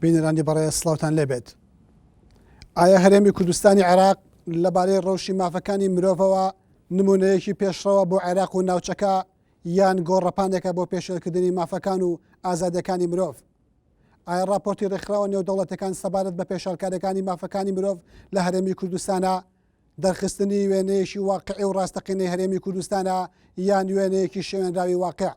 بینەرانی بەڕێز سڵاوتان لێبێت. ئایا هەرێمی کوردستانی عێراق لەبارەی ڕەوشی مافەکانی مرۆڤەوە نمونەیەکی پێشڕەوە بۆ عێراق و ناوچەکە یان گۆڕەپانێکە بۆ پێشێلکردنی مافەکان و ئازادەکانی مرۆڤ؟ ئایا راپۆرتی ڕێکخراوە نێودەوڵەتەکان سەبارەت بە پێشێلکاریەکانی مافەکانی مرۆڤ لە هەرێمی کوردستانە دەرخستنی وێنەیەکی واقعی و ڕاستەقینەی هەرێمی کوردستانە یان وێنەیەکی شێوێنراوی واقع؟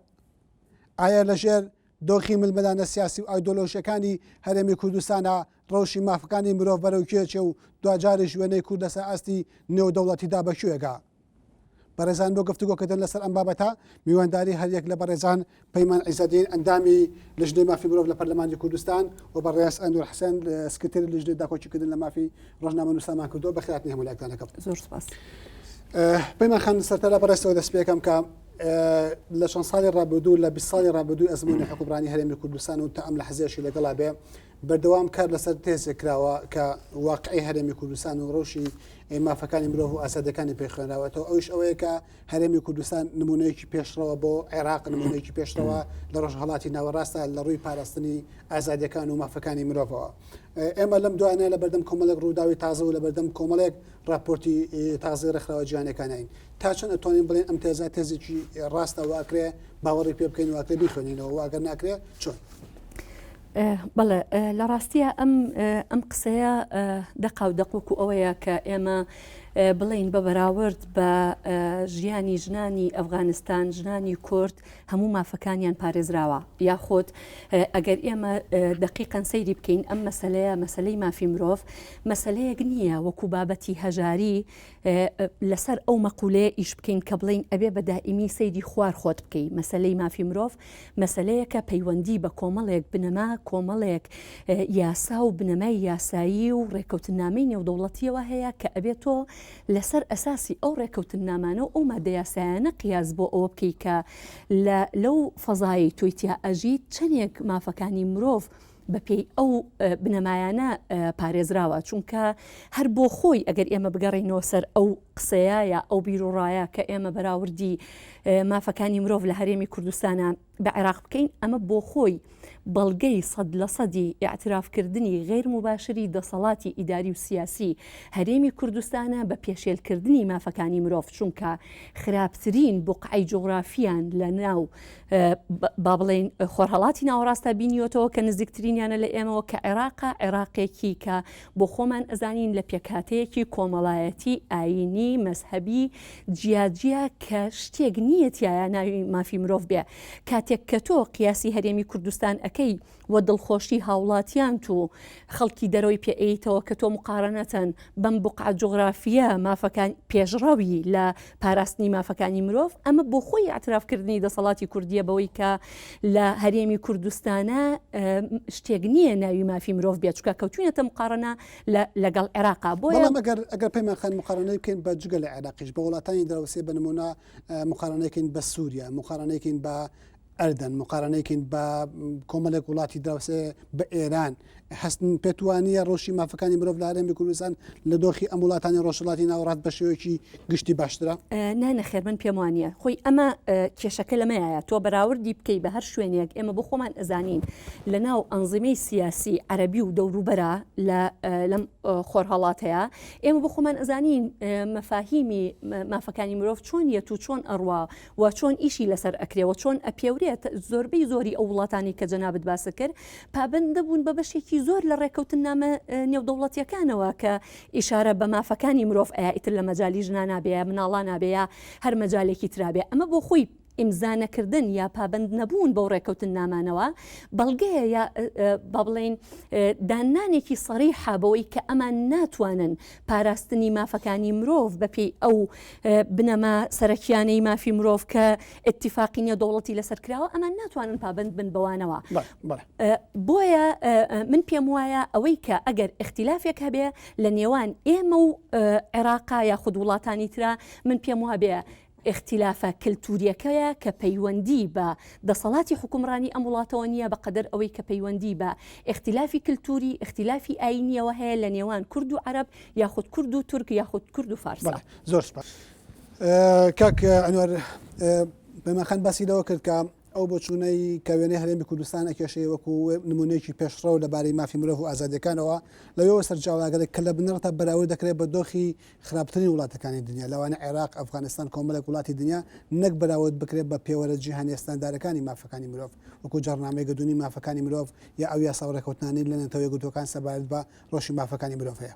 ئایا لەژێر دۆخی ملمەدانە سیاسی و ئایدۆلۆژیەکانی هەرێمی کوردستانە ڕەوشی مافەکانی مرۆڤ بەرەوکێچێ و دوجارش وێنەی کورد لەسەر ئاستی نێودەوڵەتیدا بەکوێگا؟ بەڕێزان بۆ گفتوگۆکردن لەسەر ئەم بابەتە میوانداری هەریەک لە بەڕێزان پەیمان عیزەدین ئەندامی لەژنەی مافی مرۆڤ لە پەرلەمانی کوردستان و بەڕێز ئەنور حسێن سکرتێری لەژنەی داکۆچیکردن لە مافی ڕۆژنامە نووسەمان کردووە بەخێرهاتنی هەموو لایەکانەکەم. زۆر سپاس. پەیمان خان سەرەتا لە بەڕێزەوە دەست پێ یەکەم کە لە چەند ساڵی ڕابردوو لە 20 ساڵی ڕابردووی ئەزمموی حکومڕانی هەرێمی کوردستان و تا ئەم لە حەزێشی لەگەڵا بێ بەردەوام کار لەسەر تێزێک کراوە کە واقعی هەرێمی کوردستان و ڕەوشی مافەکانی مرۆڤ و ئازادەکانی پێخوێنراوەتەوە. ئەوش ئەوەیە کە هەرێمی کوردستان نمونەیەکی پێشڕەوە بۆ عێراق نمونەیەکی پێشڕەوە لە ڕۆژهەڵاتی ناوەڕاستە لە ڕووی پاراستنی ئازادیەکان و مافەکانی مرۆڤەوە. ئێمە لەم دوانە لە بەردەم کۆمەڵێک ڕووداوی تازە و لە بەردەم کۆمەڵێک راپۆرتی تازەی ڕێکخراوە جیهانیەکانین. تا چەند ئەتوانین بڵێن ئەم تێزە تێزێکی ڕاستە واکرێ باوەڕی پێ بکەین واکرێ بیخوێنینەوە واگەر ناکرێ چۆن؟ بەڵێ لە ڕاستیە ئەم قسەیە دەقا و دەقوەکو ئەوەیە کە ئێمە بڵین بە بەراورد بە ژیانی ژنانی ئەفغانستان ژنانی کورد هەموو مافەکانیان پارێزراوە یاخۆت ئەگەر ئێمە دقیقەن سەیری بکەین ئەم مەسەلەیە مەسلەی مافی مرۆڤ مەسلەیەک نییە وەکو بابەتی هەژاری لەسەر ئەو مەقولەیە ئیش بکەین کە بڵین ئەبێ بە دائیمی سەیری خوار خۆت بکەی. مەسلەی مافی مرۆڤ مەسلەیەکە پەیوەندی بە کۆمەڵێک بنەما کۆمەڵێک یاسا و بنەمای یاسایی و ڕێکەوتنامەی نێودەوڵەتیەوە هەیە کە ئەبێتۆ لەسەر ئەساسی ئەو ڕێکەوتنامانە و ئەو مادە یاسایانە قیاس بۆ ئەوە بکەی کە لەو فەزایی تویتیا ئەژیت چەندێک مافەکانی مرۆڤ بەپێی ئەو بنەمایانە پارێزراوە چونکە هەر بۆ خۆی ئەگەر ئێمە بگەڕێنەوە سەر ئەو قسەیە یا ئەو بیرروڕایە کە ئێمە بەراوردی مافەکانی مرۆڤ لە هەرێمی کوردستانە بە عێراق بکەین ئەمە بۆ خۆی بەڵگەی 100% ئاعترافکردنی غیر مباشری دەسەڵاتی ئیداری و سیاسی هەرێمی کوردستانە بە پێشێلکردنی مافەکانی مرۆڤ چونکە خراپترین بوقعی جغرافیان لە ناو با بڵێن خۆرهەڵاتی ناوەڕاستە بینیۆتەوە کە نزیکترینیانە لە ئێمەوە کە عێراقێکی کە بۆ خۆمان ئەزانین لە پێکاتەیەکی کۆمەڵایەتی ئاینی مەزهەبی جیاجیا کە شتێک نیەتیایە ناوی مافی مرۆڤ بێ کاتێک کە تۆ قیاسی هەرێمی کوردستان ئەەکەی وە دڵخۆشی هاوڵاتیان تو خەڵکی دەرەوەی پێئیتەوە کە تۆ مقارنەتەن بەم بوقع جغرافیە مافەکان پێشڕەوی لە پاراستنی مافەکانی مرۆڤ ئەمە بۆ خۆی ئاعترافکردنی دەسەڵاتی کوردیە بەوەی کە لە هەرێمی کوردستانە شتێک نییە ناوی مافی مرۆڤ بێت چکە کەوتوینەتە مقارنە لەگەڵ عێراقا بۆیە ئەگەر پەیمان خان مقارنەی بکەین بە جگە لە عێراقیش بە وڵاتانی دراوسێ بە نمونە مقارنەیەکەین بە سووریا مقارنەیەکەین بە ئەردەن مقارنەیەکەین بە کۆمەڵێک وڵاتی دراوسێ بە ئێران هەستن پێتوانیە ڕۆژی مافەکانی مرۆڤ لە هەرێمی کوردستان لە دۆخی ئەم وڵاتانی ڕۆژهەڵاتی ناوەڕاست بە شێوەیەکی گشتی باشترە؟ نانەخێر من پێم وانە خۆی ئەمە کێشەکە لەمەیە تۆ بەراوردی بکەی بە هەر شوێنێک ئێمە بۆ خۆمان ئەزانین لە ناو ئەنزیمەی سیاسی عەرەبی و دەوروبەرە لەم خۆرهەڵاتەیە ئێمە بۆ خۆمان ئەزانین مەفاهیمی مافەکانی مرۆڤ چۆن یەت و چۆن ئەڕوا و چۆن ئیشی لەسەر ئەکرێەوە چۆن ئەپێورێت زۆربەی زۆری ئەو وڵاتانی کە جەنابەت باسە کرد پابەندە بوون بە بەشێکی زۆر لە ڕێکەوتنامە نێودەوڵەتیەکانەوە کە ئیشارە بە مافەکانی مرۆڤ ئەیتر لە مەجای ژنا نابێ مناڵا نابێ هەر مەجالێکی ترابێ ئەمە بۆ خۆی ئیمزانەکردن یا پابند نەبوون بەو ڕێکەوتن نامانەوە بەڵگەیە یا با بڵێن دانانێکی سەریحە بەوەی کە ئەمان ناتوانن پاراستنی مافەکانی مرۆڤ بەپێی ئەو بنەما سەرەکیانەی مافی مرۆڤ کە ئەتیفاقی نێودەوڵەتی لەسەرکراوە ئەمان ناتوانن پابند بن بەوانەوە. بۆیە من پێم وایە ئەوەی کە ئەگەر اختیلافێک هەبێ لە نێوان ئێمە و عێراقا یاخود وڵاتانی ترا من پێم وابێ اختلافە کللتوریەکەیە کە پەیوەندی بە دەسەڵاتی حکومڕانی ئەم وڵاتەوە نییە بەقەدەر ئەوەی کە پەیوەندی بە اختلافی کللتوری اختلافی ئاینیەوە هەیە لە نێوان کورد و عەرەب یاخود کورد و تورک یاخود کورد و فارسە. زۆر سپاس. کاک ئەنوەر پەیمان خان باسی لەوە کرد کە ئەو بۆچوونەی کە وێنەی هەرێمی کوردستان ئەکێشەیە وەکو نمونەیەکی پێشڕەو لەبارەی مافی مرۆڤ و ئازادیەکانەوە لەوێەوە سەرچاوەگەرێک کە لە بنەڕەتە بەراورد دەکرێت بە دۆخی خراپترین وڵاتەکانی دنیا لەوانە عێراق ئەفغانستان کۆمەڵێک وڵاتی دنیا نەک بەراورد بکرێت بە پێوەرە جیهانی ستاندارەکانی مافەکانی مرۆڤ وەکو جەڕنامەی گەدونی مافەکانی مرۆڤ یا ئەو یاسا ڕێکەوتنانەی لە نێتەوە یەکگرتوەکان سەبارەت بە ڕۆژی مافەکانی مرۆڤ هەیە.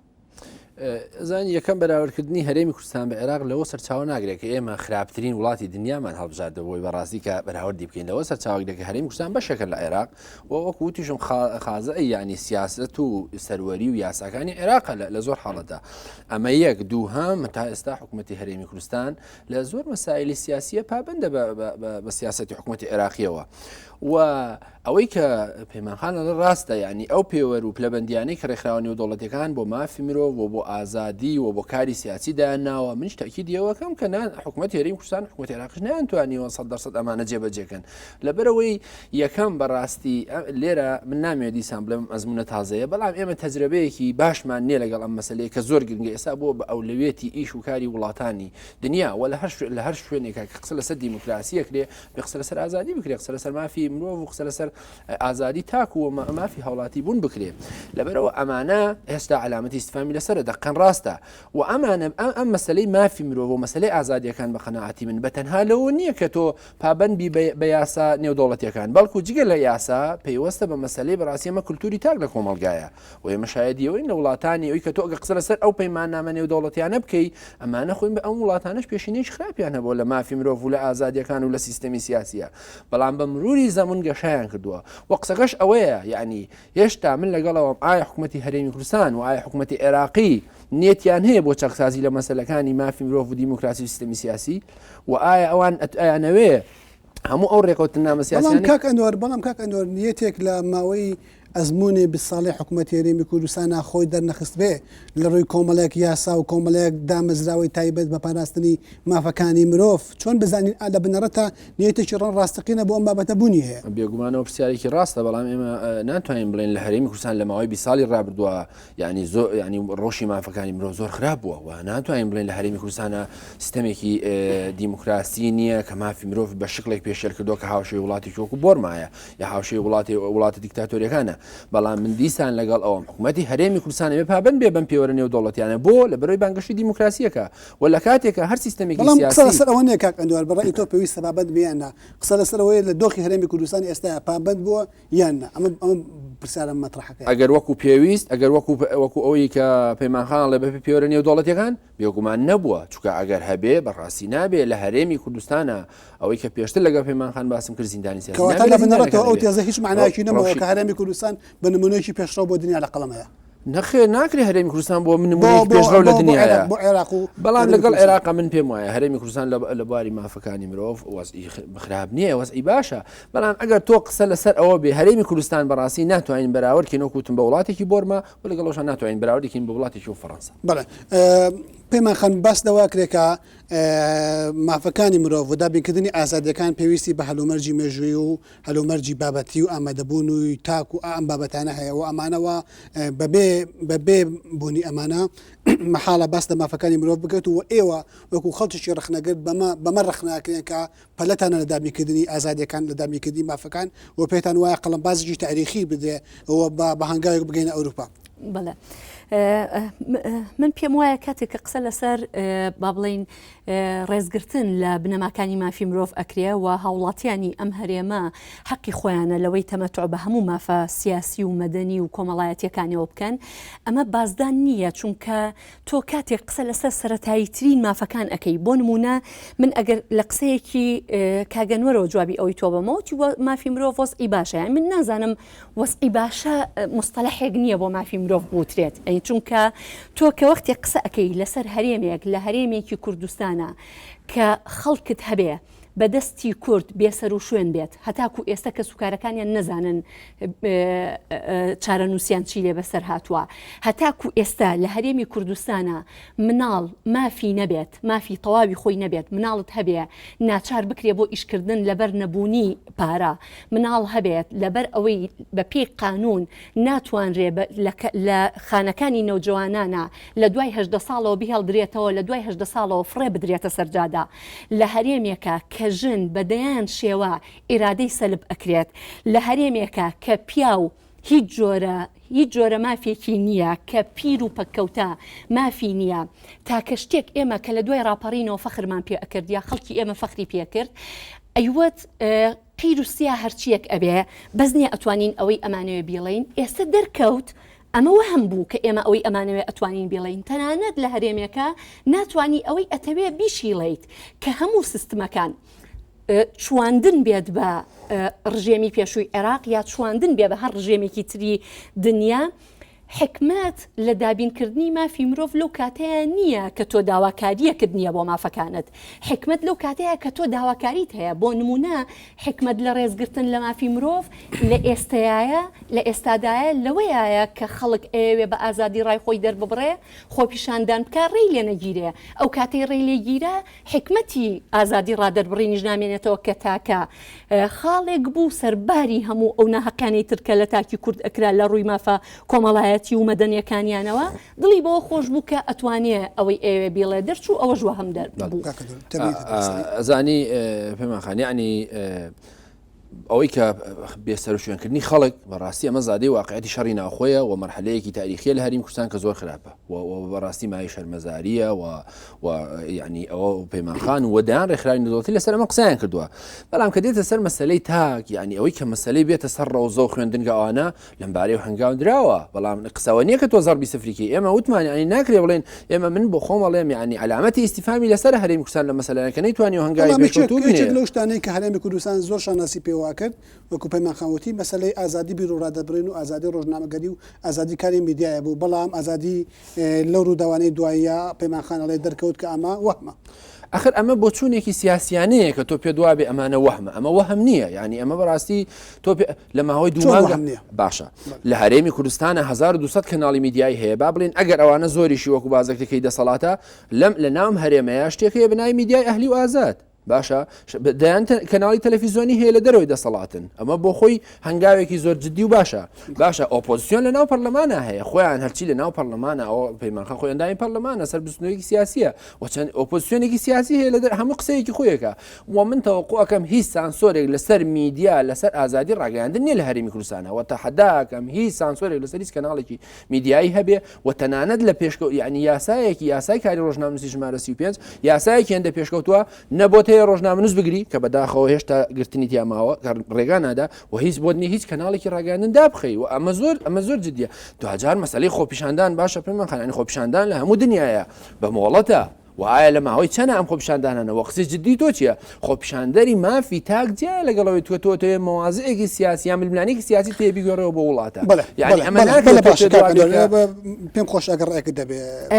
زانی یەکەم بەراوردکردنی هەرێمی کوردستان بە عێراق لەوە سەرچاوە ناگرێت کە ئێمە خراپترین وڵاتی دنیامان هەڵبژاردەوەی بەڕاستی کە بەراوردی بکەین لەوە سەرچاوەگرێک هەرێمی کوردستان بەشێکە لە عێراق وەکو وتیشم خازە یعنی سیاست و سەروەری و یاساکانی عێراق لە زۆر حاڵەتە ئەمە یەک دووهەم تا ئێستا حکوومەتی هەرێمی کوردستان لە زۆر مەسائلی سیاسیە پابندە بە سیاسەتی حکوومەتی عێراقیەوە و ئەوەی کە پەیمانخانە لە ڕاستە یعنی ئەو پێوەەر و پلەبەندیانەی کە ڕێکخراوەنی و دەوڵەتەکان بۆ مافی مرۆڤ و بۆ ئازادی و بۆ کاری سیاسی دایانناوە منش تاکیدیەوەکەم کە حکوومەتی هەرێمی کوردستان حکوومەتی عێراقیش نەیانتوانیوە 100% ئەمانە جێبەجێ بکەن لەبەرەوەی یەکەم بەڕاستی لێرە من نامێت دیسان بڵێم ئەزمونە تازەیە بەڵام ئێمە تەجربەیەکی باشمان نییە لەگەڵ ئەم مەسلەیە کە زۆر گرنگە ئێستا بۆ بە ئەولەوێتی ئیش و کاری وڵاتانی دنیا و لە هەر شوێنێکە کە قسە لەسەر دیموکراسی کرێ بە قسە لەسەر ئازادی بکرێ قسە لەسەر مافی مرۆڤ و قسە لەسەر ئازادی تاکو و مافی هەوڵاتی بوون بکرێ لەبەرەوە ئەمانە ئێستا علامەتی استفهامی لەسەر دەقەن ڕاستە و ئەمانە ئەم مەسلەی مافی مرۆڤ و مەسلەی ئازادیەکان بە قەناعەتی من بەتەنها لەوە نییە کە تۆ پابەندبی بە یاسا نێودەوڵەتیەکان بەڵکو جگە لە یاسا پێیوەستە بە مەسلەی بەڕاستی ئەمە کولتوری تاک لە کۆمەڵگایە و ئێمە شایەدیەوەی لە وڵاتانی ئەوی کە تۆ ئەگە قسە لەسەر ئەو پەیماننامە نێودەوڵەتیانە بکەی ئەمانە خۆین بە ئەم وڵاتانش پێشینەیەش خراپیان هەبوو لە مافی مرۆڤ و لە ئازادیەکان و لە سیستەمی سیاسیە بەڵام بە مروری زەمون گەشایان کردووە و قسەکەش ئەوەیە یعنی هێشتا من لەگەڵەوە ئایا حکوومەتی هەرێمی کوردستان و ئایا حکوومەتی عێراقی نێتیان هەیە بۆ چەقسازی لە مەسەلەکانی مافی مرۆڤ و دیموکراسی و سیستەمی سیاسی و ئایا ئەوان ئەیانەوێ هەموو ئەو ڕێکەوتنامە سیاسی بەڵام کاک ئەنوەر نیەتێک لە ماوەی ئەزمموی بساڵی حکوومەتی هەرێمی کوردستانە خۆی دەرنەخست بێ لە ڕووی کۆمەڵێک یاسا و کۆمەڵەیەک دامەزراوی تایبەت بە پاراستنی مافەکانی مرۆڤ چۆن بزانین لە بنەڕەتە نیەتێکی ڕەن ڕاستەقینە بۆ ئەم بابەتە بوونی هەیە بێگومانەوە پرسیارێکی ڕاستە بەڵام ئێمە ناتوانین بڵێن لە هەرێمی کوردستان لە ماوەی 20 ساڵی ڕابردووە ینی زۆر ینی ڕۆژی مافەکانی مرۆڤ زۆر خراپ بووە و ناتوانین بڵێن لە هەرێمی کوردستانە سیستەمێکی دیموکراسی نییە کە مافی مرۆڤ بە شکلێک پێشێل کردووە کە هاوشەی وڵاتی وەکو بۆرمایە یا هاوشەی وڵاتی دیکتاتۆریەکانە بەڵام من دیسان لەگەڵ ئەوم حکوومەتی هەرێمی کوردستان بێ پابند بێ بەم پێوەرە نێودەوڵەتیانە بۆ لە بەرەوەی بانگەشتی دیموکراسیەکە و لە کاتێکە هەر سیستەمێکی سیاسی قسە لەسەر ئەوە نیە کاک ئەنوەر بەڕای تۆ پێویستە بابەت بیاننا قسە لەسەرەوەی لە دۆخی هەرێمی کوردستان ئێستا پابند بووە یاننا ئەمە پرسیارە مەطرحەکە ئەگەر وەکو پێویست ئەگەر وەکو ئەوەی کە پەیمانخان لە بە پێوەرە نێودەوڵەتیەکان بێگومان نەبووە چونکە ئەگەر هەبێ بەڕاستی نابێ لە هەرێمی کوردستانە ئەوەی کە پێشتر لەگەڵ پەیمانخان باسم کرد زیندانی سیاسی کەواتە لە بنەڕەتەوە ئەو تێزە هیچ معنایەکی نەبووە کە هەرێمی کوردستان بە نمونەیەکی پێشڕەو بۆ دنیا لە قەڵەمەیە نەخێر ناکرێ هەرێمی کوردستان بۆ من پێشڕەو لە دنیاە بەڵام لەگەڵ عێراق من پێم وایە هەرێمی کوردستان لە بواری مافەکانی مرۆڤ وەزعی خراپ نییە وەزعی باشە بەڵام ئەگەر تۆ قسە لەسەر ئەوە بێ هەرێمی کوردستان بەڕاستی ناتوانین بەراوردکەین وەکوتم بە وڵاتێکی بۆرمە و لەگەڵەوەش ناتوانین بەراوردکەین بە وڵاتێکی و فەڕەنسا بەڵێ پەیمانخان باس لەوا کرێ کە مافەکانی مرۆڤ و دابینکردنی ئازادیەکان پێویستی بە هەلومەرجی مێژووی و هەلومەرجی بابەتی و ئامادەبوون و تاک و ئەم بابەتانە هەیە و ئەمانەوە بەبێ بوونی ئەمانە مەحاڵە باس لە مافەکانی مرۆڤ بکەوت و ئێوە وەکو خەڵکیی ڕخنەگرت بەمە ڕخناکرێن کە پەلەتانە لە دابینکردنی ئازادیەکان لە دابینکردنی مافەکان و پێتان وایە قەڵەمبازێکی تاریخی بدێ ئەوە بە هەنگاوێک بگەینە ئەوروپا. بەڵێ من پێم وایە کاتێک کە قسە لەسەر با بڵین ڕێزگرتن لە بنەماکانی مافی مرۆڤ ئەکرێ و هاوڵاتیانی ئەم هەرێمە حەقی خۆیانە لەوەی تەمەتع بە هەموو مافە سیاسی و مەدەنی و کۆمەڵایەتیەکانەوە بکەن ئەمە بازدان نییە چونکە تۆ کاتێک قسە لەسەر سەرەتاییترین مافەکان ئەەکەی بۆ نمونە من ئەگەر لە قسەیەکی کاگەنوەرەوە جوابی ئەوی تۆ بەمەوەتی مافی مرۆڤ وەزعی باشە من نازانم وەزعی باشە مستەلەحێک نییە بۆ مافی مرۆڤ بوترێت چونکە تۆ کە وەختی قسە ئەەکەی لەسەر هەرێمێک لە هەرێمێکی کوردستانە کە خەڵکت هەبێ بەدەستی کورد بێسەر و شوێن بێت هەتاکو ئێستا کە سوکارەکانیان نەزانن چارەنووسیان چی لێ بەسەر هاتووە هەتاکو ئێستا لە هەرێمی کوردستانە مناڵ مافی نەبێت مافی تەواوی خۆی نەبێت مناڵت هەبێ ناچار بکرێ بۆ ئیشکردن لەبەر نەبوونی پارە مناڵ هەبێت لەبەر ئەوەی بە پێی قانون ناتوانرێ لە خانەکانی نەوجوانانە لە دوای 18 ساڵەوە بهێڵدرێتەوە لە دوای 18 ساڵەوە فڕێ بدرێتە سەرجادا لە هەرێمێکە کە کە ژن بەدەیان شێوە ئێرادەی سەلب ئەکرێت لە هەرێمێکە کە پیا و هیچ جۆرە مافێکی نییە کە پیر و پەککەوتە مافی نییە تاکە شتێک ئێمە کە لە دوای ڕاپەڕینەوە فەخرمان پێ ئەکرد یا خەڵکی ئێمە فەخری پێکرد ئەیوت قیر و سیا هەرچیەک ئەبێ بەس نییە ئەتوانین ئەوەی ئەمانەوێ بیڵین ئێستا دەرکەوت ئەمەوە هەم بوو کە ئێمە ئەوەی ئەمانەوێ ئەتوانین بڵین تەنانەت لە هەرێمێکە ناتوانانی ئەوەی ئەتەوێ بیشیڵیت کە هەموو سیستمەکان چواندن بێت بە ڕژێمی پێشووی عێراق یا چواندن بێ بە هەر ڕژێمێکی تری دنیا حکمت لە دابینکردنی مافی مرۆڤ لەو کاتەیە نییە کە تۆ داواکاریەکرد نییە بۆ مافەکانت حکمت لەو کاتەیە کە تۆ داواکاریت هەیە بۆ نمونە حکمت لە ڕێزگرتن لە مافی مرۆڤ لە ئێستایە لە ئێستادایە لەوەیە کە خەڵک ئەوێ بە ئازادی ڕای خۆی دەرببڕێ خۆپیشاندان بکە ڕێی لێ نەگیرێ ئەو کاتەی ڕێی لێگیرە حکمەتی ئازادی ڕادەربڕینیش نامێنێتەوە کە تاکە خاڵێک بوو سەرباری هەموو ئەو ناحەکانی ترکە لە تاکی کورد ئەکرا لە ڕووی مافە کۆمەڵایەتی و مەدەنیەکانیانەوە دڵی بۆ خۆش بوو کە ئەتوانێ ئەوەی ئێوێ بێڵێ دەرچوو ئەوە ژوە هەم دەربوو ئەزانی پێمان خانیانی ئەوەی کە بێسەر و شوێنکردنی خەڵک بەڕاستی ئەمە زادەی واقعەتی شەڕی ناخۆیە و مەرحلەیەکی تاریخیە لە هەریم کوردستان کە زۆر خراپە و بەڕاستی مای شەرمەزاریە و یعنی ئەوە پەیمانخان و وەدایان ڕێکخراوی نەدەوڵەتی لەسەر ئەمە قسەیان کردووە بەڵام کە دێتە سەر مەسەلەی تاک یعنی ئەوەی کە مەسەلەی بێتە سەر ڕەوزە و خوێندنگەوانە لەم بارەی هەنگاو درراوە بەڵام قسەوە نییە کە تۆ زەربی سفریکی ئێمە وتمان ینی ناکرێ بڵێن ئێمە من بۆ خۆم ئەڵێم ینی علامەتی ئیسیفامی لەسەر هەرێمی کوردستان لە مەسەلەکە نەیتوانی هەنگاوی بێشکەوتوو بێت لەو شتانەی کە هەرێمی کوردستان زۆر شاناسی پێوا کرد وەکو پەیمانخانوتی مەسەلەی ئازادی بیر و ڕادەبرین و ئازادی ڕۆژنامەگەری و ئازادی کاری میدیایە بوو بەڵام ئازادی لەو ڕووداوانەی دواییە پەیمانخانەڵێ دەرکەوت کە ئەمە وەهمە ئەخر ئەمە بۆ چوونێکی سیاسیانەیە کە تۆ پێ دوابێ ئەمانە وەهمە ئەمە وەهم نییە ینی ئەمە بەڕاستی تۆ لە ماهۆی دووان باشە لە هەرێمی کوردستانە 1200 کەناڵی میدیایی هەیە با بڵێن ئەگەر ئەوانە زۆریشی وەکو بازەکەی دەسەڵاتە لە ناوم هەرێمەیە شتێکەیە بنای میدیای ئەهلی و ئازاد باشە دەیان کەناڵی تەلەڤیزیۆنی هەیە لە دەرەوەی دەسەڵاتن ئەمە بۆ خۆی هەنگاوێکی زۆر جددی و باشە ئۆپۆزیسیۆن لە ناو پەرلەمانە هەیە خۆیان هەرچی لە ناو پەرلەمانە ئەوە پەیمانخان خۆیاندانی پەرلەمانە سەر بستنەوەیکی سیاسیە وچەند ئۆپۆزیسیۆنێکی سیاسی هەیە لە هەموو قسەیەکی خۆیەکە و من تەوەقوعەکەم هیچ سانسۆرێک لەسەر میدیا لەسەر ئازادی ڕاگەیاندن نیە لە هەرێمی کوردستانە و تەحەداکەم هیچ سانسۆرێک لەسەر هیچ کەناڵێکی میدیایی هەبێ و تەنانەت لە پێشکەوت یعنی یاسای کاری ڕۆژنامەنووسی ژمارە 35 یاسایەکی هەندە پێشکەوتووە نەبۆت هەیە ڕۆژنامەنووس بگری کە بەداخەوە هێشتا گرتنی تیاماوە ڕێگا نادا و هیچ بۆ نیە هیچ کەناڵێکی ڕاگەاندن دابخەی و ئەمە زۆر جدیە دوجار مەسەلەی خۆپیشاندان باشە پێمانخانانی خۆپیشاندان لە هەموو دنیاە بە مۆڵەتە و ئایا لە ماهۆی چەنە ئەم خۆپیشاندانانەوە قسەی جددی تۆ چییە خۆپیشاندەری مافی تاک جیا لەگەڵەوەی توێ مواازەیەکی سیاسی یان ململانێکی سیاسی تێبیگەڕەوە بۆ وڵاتە پێم خۆش ئەگەر ڕێک دەبێت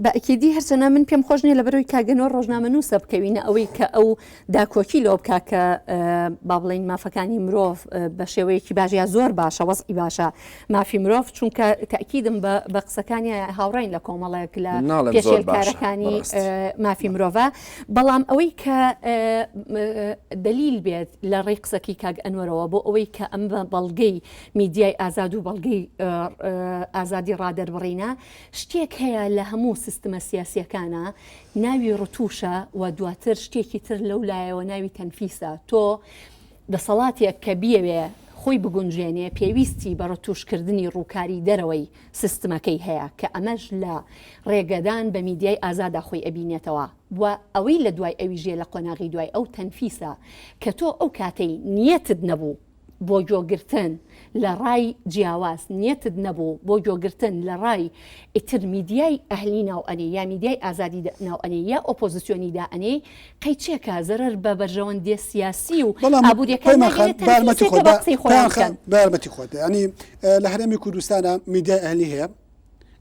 بەئەکیدی هەرچەنە من پێم خۆش نیە لە بەرەوەی کاگەنەوە ڕۆژنامەنووسە بکەوینە ئەوەی کە ئەو داکۆکی لەوە بکا کە با بڵین مافەکانی مرۆڤ بە شێوەیەکی باشە زۆر باشە وەزئی باشە مافی مرۆڤ چونکە تاکیدم بە قسەکانی هاوڕین لە کۆمەڵێک لە پێشێلکارەکانی مافی مرۆڤە بەڵام ئەوەی کە دلیل بێت لە ڕێی قسەکی کاگ ئەنوەرەوە بۆ ئەوەی کە ئەم بەڵگەی میدیای ئازاد و بەڵگەی ئازادی ڕادەربڕینە شتێک هەیە لە هەموو سیستمە سیاسیەکانە ناوی ڕتوشە و دواتر شتێکی تر لەو لایەوە ناوی تەنفیسە تۆ دەسەڵاتێک کە بیەوێ خۆی بگونجێنێ پێویستی بە ڕتوشکردنی ڕووکاری دەرەوەی سیستمەکەی هەیە کە ئەمەش لە ڕێگەدان بە میدیای ئازادا خۆی ئەبینێتەوە و ئەوەی لە دوای ئەویژێ لە قۆناغی دوای ئەو تەنفیسە کە تۆ ئەو کاتەی نیەتت نەبوو بۆ جۆگرتن لە ڕای جیاواز نیەتت نەبوو بۆ جۆگرتن لە ڕای ئیتر میدیای ئەهلی ناوئەنێ یا میدیای ئازادی ناوئەنێ یا ئۆپۆزیسیۆنی دائەنێ قەیچێکە زەرەر بە بەرژەوەندی سیاسی و ئابوووریەکان بارمەتی خۆت ینی لە هەرێمی کوردستانە میدیای ئەهلی هەیە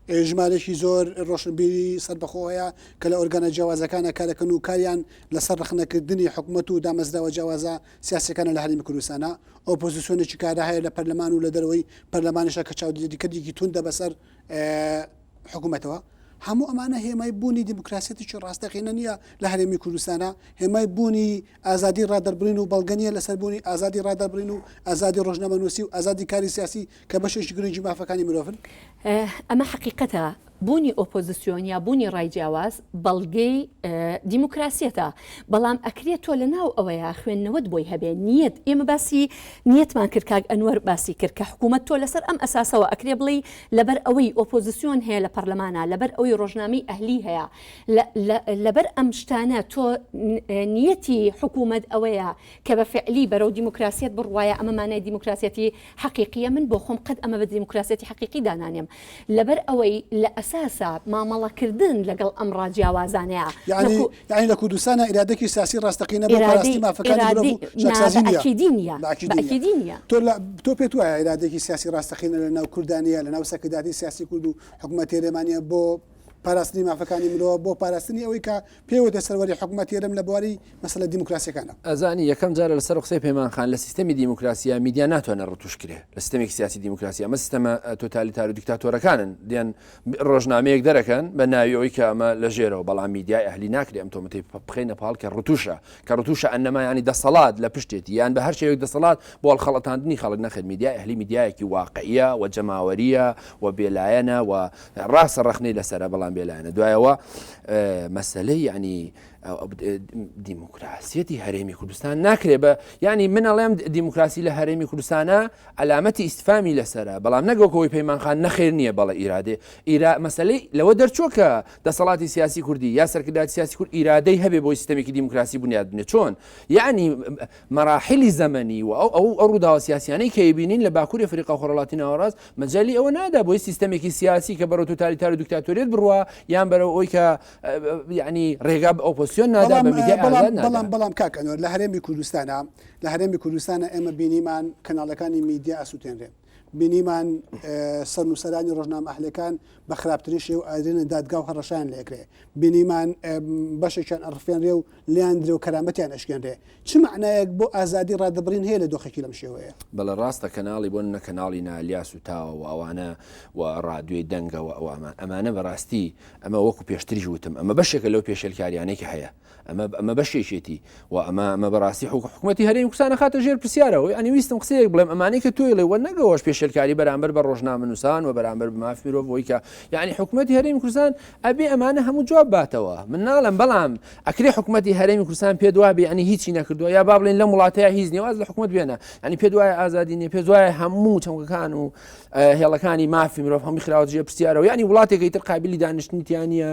ژمارەشی زۆر ڕۆشنبیری سەربەخۆیە کە لە ئۆرگانە جیاوازەکانە کارەکەن و کاریان لەسەر ڕخنەکردنی حکوومەت و دامەزراوە جیاوازە سیاسەکانە لە هەرێمی کوردستانە ئۆپۆزیسیۆنێکی کارە هەیە لە پەرلەمان و لە دەرەوەی پەرلەمانیشە کە چاودێریکردێکی توندە بەسەر حکوومەتەوە هەموو ئەمانە هێمای بوونی دیموکراسیەتێکی ڕاستەقینە نییە لە هەرێمی کوردستانە هێمای بوونی ئازادی ڕادەربڕین و بەڵگەنیە لەسەر بوونی ئازادی ڕادەربڕین و ئازادی ڕۆژنامەنووسی و ئازادی کاری سیاسی کە بەشێکی گرنگی مافەکانی مرۆڤن ئەمە حقیقەتە بوونی ئۆپۆزیسیۆن یا بوونی ڕای جیاواز بەڵگەی دیموکراسیەتە بەڵام ئەکرێت تۆ لە ناو ئەوەیە خوێندنەوەت بۆی هەبێ نیەت ئێمە باسی نیەتمان کرد کاک ئەنوەر باسی کرد کە حکوومەت تۆ لەسەر ئەم ئەساسەوە ئەکرێ بڵێ لەبەر ئەوەی ئۆپۆزیسیۆن هەیە لە پەرلەمانە لەبەر ئەوەی ڕۆژنامەی ئەهلی هەیە لەبەر ئەم شتانە تۆ نیەتی حکوومەت ئەوەیە کە بە فعلی بەرەو دیموکراسیەت بڕواایە ئەمە مانای دیموکراسیەتی حقیقیە من بۆ خۆم قەت ئەمە بە دیموکراسیەتی حقیقی دانانێم لەبەر ئەوەی لە ئەساسا مامەڵەکردن لەگەڵ ئەم ڕاجیاوازانەیە یعنی لە کوردستانە ئیرادێکی سیاسی ڕاستەقینە بۆ پاراستی مافەکانی تۆ پێت وایە ئیرادێکی سیاسی ڕاستەقینە لە ناو کوردانیە لە ناو سەکرداتی سیاسی کورد و حکوومەت هێرێمانیە بۆ پاراستنی مافەکانی مرۆڤ بۆ پاراستنی ئەوەی کە پێوەتە سەروەری حکوومەت هێرەم لە بواری مەسەلە دیموکراسیەکانە ئەزانی یەکەم جارە لەسەر قسەی پەیمانخان لە سیستەمی دیموکراسیە میدیا ناتوانێت ڕتوشکرێ لە سیستەمێکی سیاسی دیموکراسی ئەمە سیستەمە تۆتالیتار و دیکتاتۆرەکانن دێن ڕۆژنامەیەک دەرەکەن بە ناویەوەی کە ئەمە لە ژێرەوە بەڵام میدیای ئەهلی ناکرێ ئەم تۆمەتی بخینە پاڵ کە ڕتوشە ئەنەما ینی دەسەڵات لە پشتێتی یان بە هەر شێوەیەک دەسەڵات بۆ هەڵخەڵەتاندنی خەڵک نەخێت میدیای ئەهلی میدیایەکی واقعیە و جەماوەریە و بێلایەنە و ڕاستە ڕەخنەی لەسەرە بەڵام بێلایەنە دوایەوە مەسەلەی ینی دیموکراسیەتی هەرێمی کوردستان ناکرێ بە ینی من ئەڵێم دیموکراسی لە هەرێمی کوردستانە علامەتی ئیسفامی لەسرە بەڵام نەگۆکەوەی پەیمانخان نەخێر نییە بەڵە ئیرادێ مەسلەی لەوە دەرچۆکە دەسەڵاتی سیاسی کوردی یا سەرکرداتی سیاسی کورد ئیرادەی هەبێ بۆی سیستەمێکی دیموکراسی بنیاد بنێ چۆن یعنی مەراحلی زەمەنی و ئەو ڕووداوە سیاسیانەی کە بینین لە باکووری ئەفریقا و خۆرهەڵاتی ناوەڕاست مەجالی ئەوە نادا بۆی سیستەمێکی سیاسی کە بەرەو تۆتالیتار و دیکتاتۆریەت بڕوا یان بەرەو ئەوی کە ینی ڕێگا بە ئۆپۆزیسیۆن نادا بە میدیای بەڵام کاک ئەنوەر لە هەرێمی کوردستانە ئێمە بینیمان کەناڵەکانی میدیا ئەسووتێنرێن بینیمان سەرنووسەرانی ڕۆژنامە ئەهلەکان بە خراپترین شێو ئادرێنە دادگا و هەڕەشیان لێکرێ بینیمان بەشێکیان ئەڕفێنرێ و لیان درێ و کەرامەتیان ئەشکێنرێ چ معنایەک بۆ ئازادی ڕادەبرین هەیە لە دۆخێکی لەم شێوەیە بەڵە ڕاستە کەناڵی بۆ نە کەناڵی نالیاس و تاوە و ئەوانە و ڕادیۆی دەنگەوە ئەمانە بەڕاستی ئەمە وەکو پێشتریش وتم ئەمە بەشێکە لەو پێشێلکاریانێکی هەیە ئەمە بەشێکێتی و ئەمە بەڕاستی حکوومەتی هەرێمی کوردستان خاتە ژێر پرسیارەوە ئەنی ویستم قسەیەک بڵێم ئەمانەی کە تۆی لێوە نەگەوەش پێشێلکاری بەرامبەر بە ڕۆژنامە نووسان و بەرامبەر بە مافی مرۆڤ کە یعنی حکوومەتی هەرێمی کوردستان ئەبێ ئەمانە هەموو جواب باتەوە من ناڵم بەڵام ئەکرێ حکوومەتی هەرێمی کوردستان پێ دوای بێ ینی هیچی نەکردووە یا با بڵێن لە وڵاتەیە هیچ نیواز لە حکوومەت بێنە ینی پێ دوای ئازادی نیە پێ دوای هەموو چەمکەکان و هێڵەکانی مافی مرۆڤ هەمووی خراوەت ژێر پرسیارەوە ینی وڵاتێکی تر قابلی دانیشتنیان نیە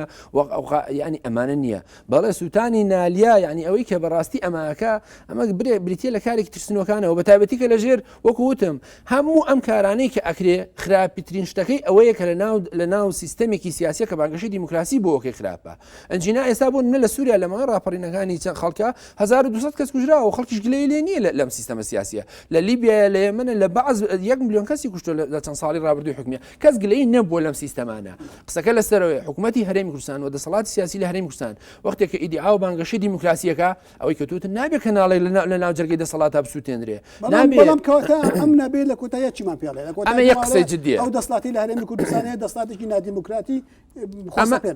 ینی ئەمانە نییە بەڵێ سووتانی نالیا ینی ئەوەی کە بەڕاستی ئەماکە ئەمە بریتە لە کارێکی ترسنەوەکانەوە بە تایبەتی کە لەژێر وەکووتم هەموو ئەم کارانەی کە ئەکرێ خراپترین شتەکەی ئەوەیە کە لە ناو سیستەمێکی سیاسی کە بانگەشی دیموکراسی بۆ ئەوکەی خراپە ئەنجینا ئێستا بوون منە لە سووریا لەمە ڕاپەڕینەکانی چەند خەڵکە 1200 کەس کوژراوە و خەڵکیش گلەی لێ نییە لەم سیستەمە سیاسیە لە لیبیا لە یەمەنە لە بەعض 1 ملیۆن کەسی کوشتۆ لە چەند ساڵی ڕابردووی حکومیە کەس گلەی نەبووە لەم سیستەمانە قسەکە لەسەرەوەی حکوومەتی هەرێمی کوردستان و دەسەڵاتی سیاسی لە هەرێمی کوردستان وەختێک کە ئیدعا و بانگەشی دیموکراسیەکە ئەوەی کە توتن نابێت کەناڵی لە ناو جەرگەی دەسەڵاتە بسووتێنرێ بەڵام کەواتە ئەم نابێت لە کۆتاییە چیمان پێڵێ ئەمە یەک قسەی جددیە ئەو دەسڵاتی لە هەرێمی کوردستانەیە دەسڵاتێکی نادیموکراتی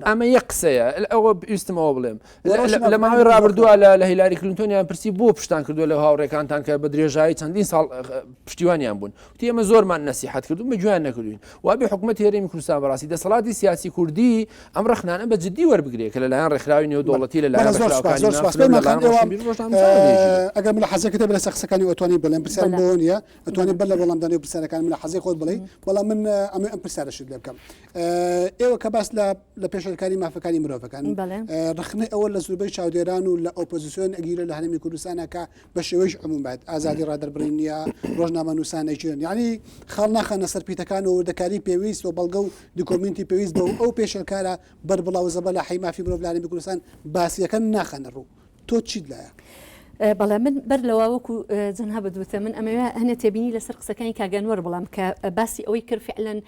ئەمە یەک قسەیە ئەوە ویستمەوە بڵێم لە ماوەی ڕابردووە لە هیلاری کلینتۆنیان پرسی بۆ پشتان کردووە لە هاوڕێکانتان کە بە درێژایی چەندین ساڵ پشتیوانیان بوون وتی ئەمە زۆرمان نەسیحەت کردوون بە گویان نەکردوین وابێ حکوومەتی هەرێمی کوردستان بەڕاستی دەسەڵاتی سیاسی کوردی ئەم ڕخنانە بە جددی وەربگرێت کە لەلایەن ڕێکخراوی نێودوڵەتی لەلایەن ئەگەر من لە حەزەکەتە بە لەسەر قسەکانی ئەتوانی بڵێم پرسیارم بۆ نیە ئەتوانی بەر لە وەڵامدانی و پرسیارەکان من لە حەزەی خۆت بڵێ بەڵام من ئەم پرسیارەشت لێ بکەم ئێوە کە باس لە پێشەکانی مافەکانی مرۆڤەکان ڕخنەی ئەوە لە زوبەی چاودێران و لە ئۆپۆزیسیۆن ئەگیرە لە هەرێمی کوردستانەکە بە شێوەیەش عمومیت ئازادی ڕادەربڕین نیە ڕۆژنامە نووسانێکیان یعنی خەڵ ناخەنە سەرپیتەکان و وردەکاری پێویست و بەڵگە و دوکۆمنتی پێویست بە ئەو پێشەکارە بەر بڵاو زەبە لە حی مافی مرۆڤ لە هەرێمی کوردستان باسیەکە ناخەنە ڕوو تۆ چیت لایە بەڵام من بەر لەوا وەکو جەنها بەدوتە من ئەمەوێ هەنە تێبینی لەسەر قسەکانی کاگەنوەر بەڵام کە باسی ئەوەی کرد فعلەن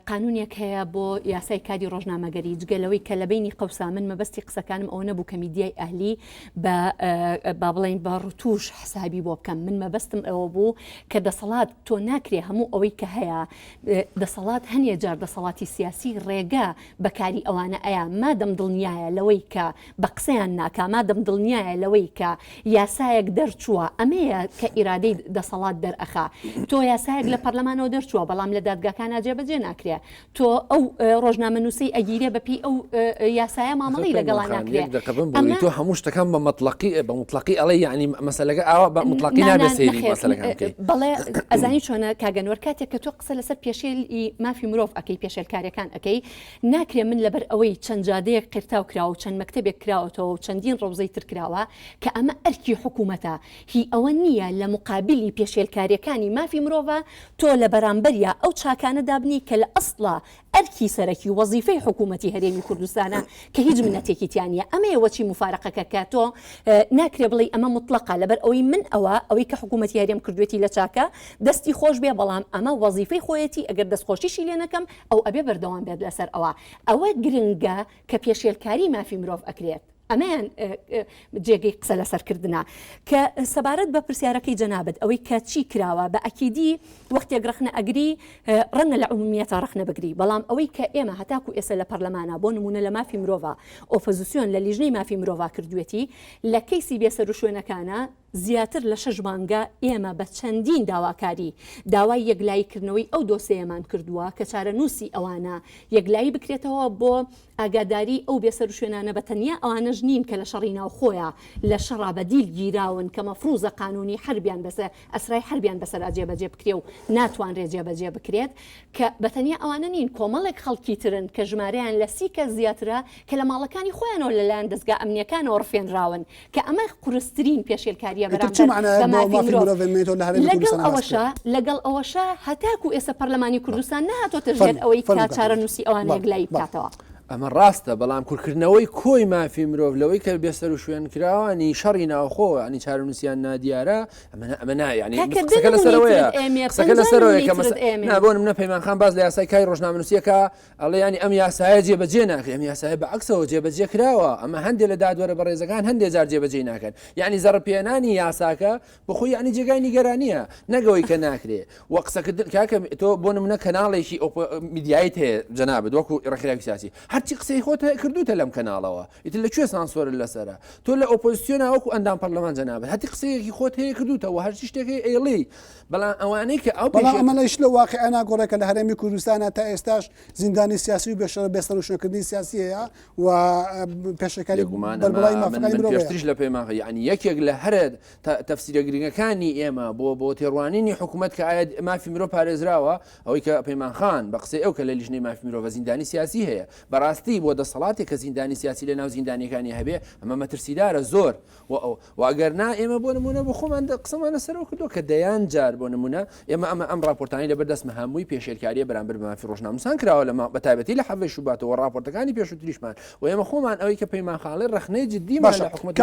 قانونێک هەیە بۆ یاسای کادی ڕۆژنامەگەری جگەلەوەی کە لە بینی قەوسا من مەبەستی قسەکانم ئەوە نەبوو کە میدیای ئەهلی با بڵێن بە ڕتوش حسابی بۆ بکەم من مەبەستم ئەوە بوو کە دەسەڵات تۆ ناکرێ هەموو ئەوەی کە هەیە دەسەڵات هەنیە جار دەسەڵاتی سیاسی ڕێگە بەکاری ئەوانە ئەیە مادەم دڵنیایە لەوەی کە بە قسەیان ناکا مادەم دڵنیایە لەوەی کە یاسایەک دەرچووە ئەمەیە کە ئیرادەی دەسەڵات دەرئەخا تۆ یاسایەک لە پەرلەمانەوە دەرچووە بەڵام لە دادگاکانە جێبەجێ ناکرێ تۆ ئەو ڕۆژنامەنووسی ئەگیرێ بەپی ئەو یاسایە مامەڵی لەگەڵا ناکرێت تۆ هەموو شتەکان بە مطلقی ئەڵێ یعنی مەسەلەکە ئاوا بە مطلقی نابێسێری مەسەلەکان بەڵێ ئەزانی چۆنە کاگەنوەر کاتێک کە تۆ قسە لەسەر پێشێلی مافی مرۆڤ ئەەکەی پێشێلکاریەکان ئەەکەی ناکرێ من لەبەر ئەوەی چەند جادەیەک قرتاو کراوە و چەند مەکتەبێک کراوەتەوە و چەندین ڕەوزەی تر کراوە کە ئەمە ئەرکی حکوومەتە هی ئەوە نییە لە مقابلی پێشێلکاریەکانی مافی مرۆڤە تۆ لە بەرامبەریا ئەو چاکانە دابنی کە لە ئەسڵا ئەرکی سەرەکی وەزیفەی حکوومەتی هەرێمی کوردستانە کە هیچ منەتێکی تیانە ئەمەیە وەچی مفارقەکە کە تۆ ناکرێ بڵێ ئەمە مطلقە لەبەر ئەوەی من ئەوەی کە حکوومەتی هەرێم کردوێتی لە چاکە دەستی خۆش بێ بەڵام ئەمە وەزیفەی خۆیەتی ئەگەر دەستخۆشیشی لێ نەکەم ئەو ئەبێ بەردەوام بێت لەسەر ئەوە گرنگە کە پێشێلکاری مافی مرۆڤ ئەکرێت ئەمەیان جێگەی قسە لەسەرکردنا کە سەبارەت بە پرسیارەکەی جەنابەت ئەوەی کە چی کراوە بە ئەکیدی وەختێک ڕخنە ئەگری ڕەنگە لە عمومیەتە ڕخنە بگری بەڵام ئەوەی کە ئێمە هەتاکو ئێستا لە پەرلەمانە بۆ نمونە لە مافی مرۆڤ ئۆپۆزیسیۆن لە لیژنەی مافی مرۆڤ کردوێتی لە کەیسی بێسەر و شوێنەکانە زیاتر لە 6 مانگە ئێمە بە چەندین داواکاری داوای یەکلاییکردنەوەی ئەو دۆسەیەمان کردووە کە چارەنووسی ئەوانە یەکلایی بکرێتەوە بۆ ئاگاداری ئەو بێسەر و شوێنانە بە تەنیا ئەوانەش نین کە لە شەڕی ناو خۆیە لە شەڕا بەدیل گیراون کە مەفروزە قانونی حربیان بەسەر ئەسرای حربیان بەسەر جێبەجێ بکرێ و ناتوانرێ جێبەجێ بکرێت کە بە تەنیا ئەوانە نین کۆمەڵێک خەڵکی ترن کە ژمارەیان لە 30 کەس زیاترە کە لە ماڵەکانی خۆیانەوە لەلایەن دەستگا ئەمنیەکانەوە ڕفێنراون کە ئەمە قورسترین پێشێلکاری لەگەڵ ئەوەشە هەتاکو ئێستا پەرلەمانی کوردستان نهاتۆتە ژێر ئەوەی کا چارەنووسی ئەوانە یەکلایی بکاتەوە ئەمە ڕاستە بەڵام کورتکردنەوەی کۆی مافی مرۆڤ لەوەی کە بێسەر و شوێن کراوانی شەڕی ناوخۆ ئەنی چارەنووسیان نادیارە ئەمە نایانی قسەکە لەسەرەوەی بۆ منە پەیمانخان باز لە یاسای کای ڕۆژنامەنووسیەکە ئەڵێ ینی ئەم یاسایە جێبەجێ ناکرێت ئەم یاسایە بەعکسەوە جێبەجێ کراوە ئەمە هەندێک لە دادوەرە بەڕێزەکان هەندێک جار جێبەجێ ناکەن یعنی زەڕپێنانی یاساکە بخۆی یعنی جێگای نیگەرانیە نەگەوەی کە ناکرێت وە قسەکردن کاکە تۆ بۆ نمونە کەناڵێکی میدیایت هەیە جەنابەت وەکو ڕێکخراوی سیاسی هەرچی قسەی خۆت کردوتە لەم کەناڵەوە ئیتر لەکوێ سانسۆرت لەسەرە تۆ لە ئۆپۆزیسیۆنە وەکو ئەندام پەرلەمان جەنابەت هەتی قسەیەکی خۆت هەیە کردوتەوە هەرچی شتێکی ئێڵی بەڵام ئەوانەی کە ئەو ئەمە لەش لە واقع ناگۆڕێکە لە هەرێمی کوردستانە تا ئێستاش زیندانی سیاسی و بێسەر و شوێنکردنی سیاسی هەیە و پێشەکاری پێشتریش لە پەیمانخە یعنی یەکێک لە هەرە تەفسیرە گرنگەکانی ئێمە بۆ تێڕوانینی حکوومەت کە ئایا مافی مرۆڤ پارێزراوە ئەوەی کە پەیمانخان بە قسەی ئەو کە لە لیژنەی مافی مرۆڤ زیندانی سیاسی هەیە بەڕاستی بۆ دەسەڵاتی کە زیندانی سیاسی لە ناو زیندانیەکانی هەبێ ئەمە مەترسیدارە زۆر واگەر نا ئێمە بۆ نمونە بۆ خۆمان قسەمانە سەرەوە کردو کە دەیان جار بۆ نمونە ئێمە ئەم راپۆرتانی لەبەر دەستمە هەمووی پێشێلکاریە بەرامبەر بە مافی ڕۆژنامەنووسان کراوە لە بەتایبەتی لە حەڤەی شوباتەوە راپۆرتەکانی پێشووتریشمان و ئێمە خۆمان ئەوەی کە پەیمانخاڵێ ڕخنەی جددیمان لە حکوومەت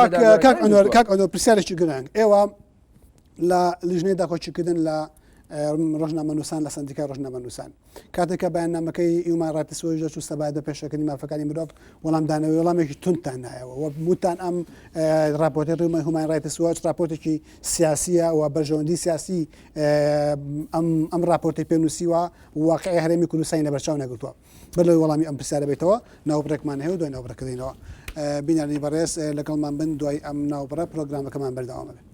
کاک ئەنوەر پرسیارێکی گرنگ ئێوە لە لیژنەی داخۆچیکردن لە ڕۆژنامەنووسان لە سندیکای ڕۆژنامەنووسان کاتێکە بەیاننامەکەی هیومان ڕایتس وۆچ دەچوو سەبارەت بە پێشەکردنی مافەکانی مرۆڤ وەڵامدانەوەی وەڵامێکی تونتان نایەوە و موتان ئەم راپۆرتی ڕێمە هیومان ڕایتس وۆچ راپۆرتێکی سیاسیە و بەرژەوەندی سیاسی ئەم راپۆرتی پێنووسیوە واقعی هەرێمی کوردستانی لەبەرچاو نەگرتووە بەلەوەی وەڵامی ئەم پرسیارە بێتەوە ناوبڕێکمان هەیە و دوای ناوبڕەکردنەوە بینەرنی بەڕێز لەگەڵمان بن دوای ئەم ناوبڕە پرۆگرامەکەمان بەردەوامە بێت.